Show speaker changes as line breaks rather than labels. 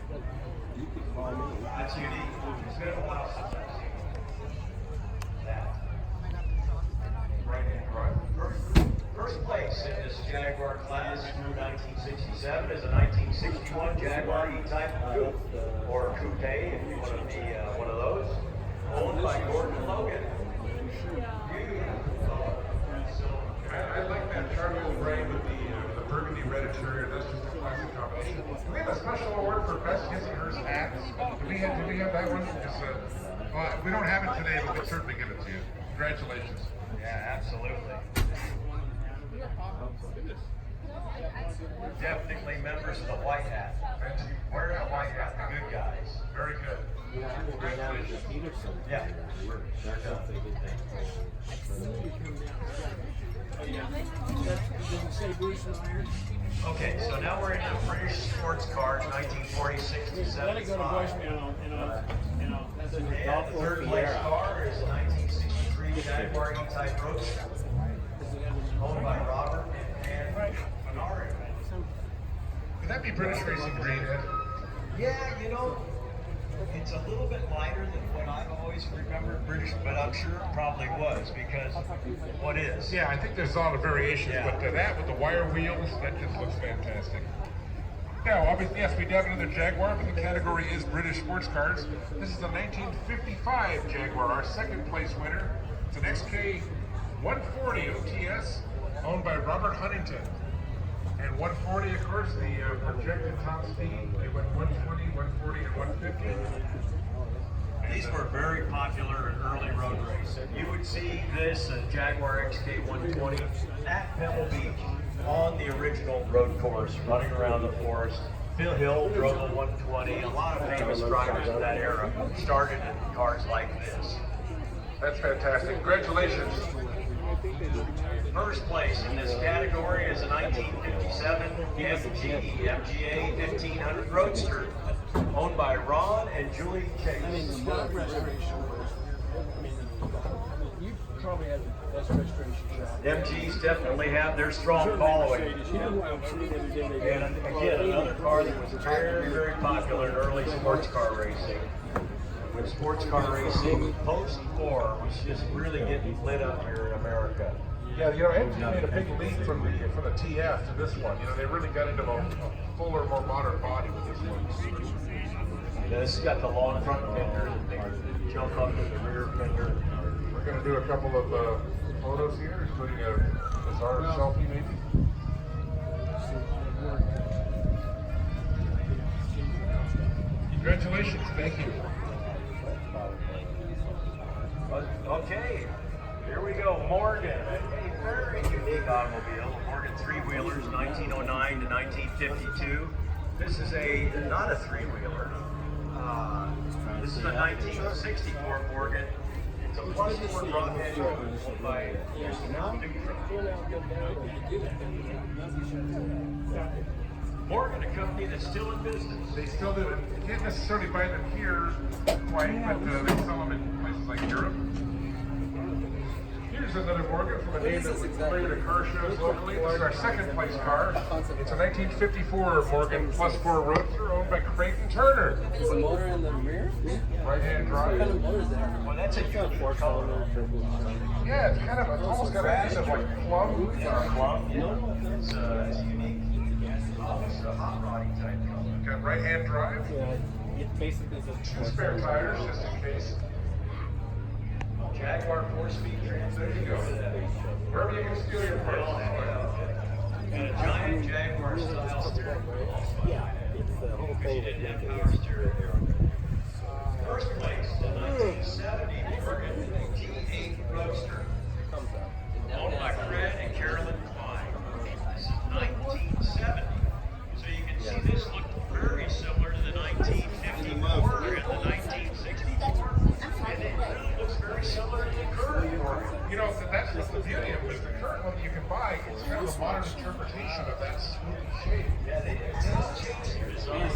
That's unique. It's been a while since I've seen that. Right-hand drive. First place in this Jaguar class through 1967 is a 1961 Jaguar E-Type Coupe, or Coupe if you want to be one of those, owned by Gordon Logan.
I like that charcoal gray with the burgundy red interior. That's just a classic combination. Do we have a special award for best his and hers hat? Do we have that one? Well, we don't have it today, but we'll certainly give it to you. Congratulations.
Yeah, absolutely. Definitely members of the White Hat. Wear that White Hat, the good guys.
Very good.
Yeah. Okay, so now we're into British sports cars, 1946 to 75. And the third place car is a 1963 Jaguar E-Type Roadster, owned by Robert and Bernard.
Would that be British Racing Green, Ed?
Yeah, you know, it's a little bit lighter than what I've always remembered British, but I'm sure it probably was, because what is?
Yeah, I think there's a lot of variations,
Yeah.
but that with the wire wheels, that just looks fantastic. Now, obviously, yes, we do have another Jaguar, but the category is British sports cars. This is a 1955 Jaguar, our second place winner. It's an XK 140 OTS, owned by Robert Huntington. And 140, of course, the projected top speed. They went 120, 140, and 150.
These were very popular in early road racing. You would see this Jaguar XK 120 at Pebble Beach on the original road course, running around the forest. Phil Hill drove a 120. A lot of famous drivers of that era started in cars like this.
That's fantastic. Congratulations.
First place in this category is a 1957 MGA 1500 Roadster, owned by Ron and Julie Chase.
You probably have the best restoration shop.
MGs definitely have their strong following. And again, another car that was very, very popular in early sports car racing. When sports car racing post-war was just really getting lit up here in America.
Yeah, you know, MG made a big leap from the TF to this one. You know, they really got into a fuller, more modern body with this one.
This has got the long front fender, the big jump up in the rear fender.
We're going to do a couple of photos here, including a bizarre selfie, maybe. Congratulations, thank you.
Okay, here we go. Morgan, a very unique automobile. Morgan three-wheelers, 1909 to 1952. This is not a three-wheeler. This is a 1964 Morgan. It's a plus-four broadhead owned by Morgan, a company that's still in business.
They still do it. You can't necessarily buy them here quite, but they sell them in places like Europe. Here's another Morgan from a name that we played at car shows locally. This is our second place car. It's a 1954 Morgan +4 Roadster owned by Creighton Turner.
Is the motor in the rear?
Right-hand drive.
What kind of motor is that?
Well, that's a unique color.
Yeah, it's kind of, it's almost got a hint of like plum.
Yeah, plum. Yeah. It's unique. It's a hot roddy type color.
Got right-hand drive.
Yeah, it basically is
Two spare tires just in case.
Jaguar 4-speed transmission.
There you go. Wherever you can steal your parts.
And a giant Jaguar style steering wheel.
Yeah, it's the whole thing.
Didn't have power steering. First place, the 1970 Morgan T8 Roadster, owned by Fred and Carolyn Klein. This is 1970. So you can see this looked very similar to the 1954 and the 1964. And it really looks very similar to the current Morgan.
You know, that's what's the beauty of it. Is the current one that you can buy, it's kind of a modern interpretation of that smooth shape.
Yeah, they did change their design.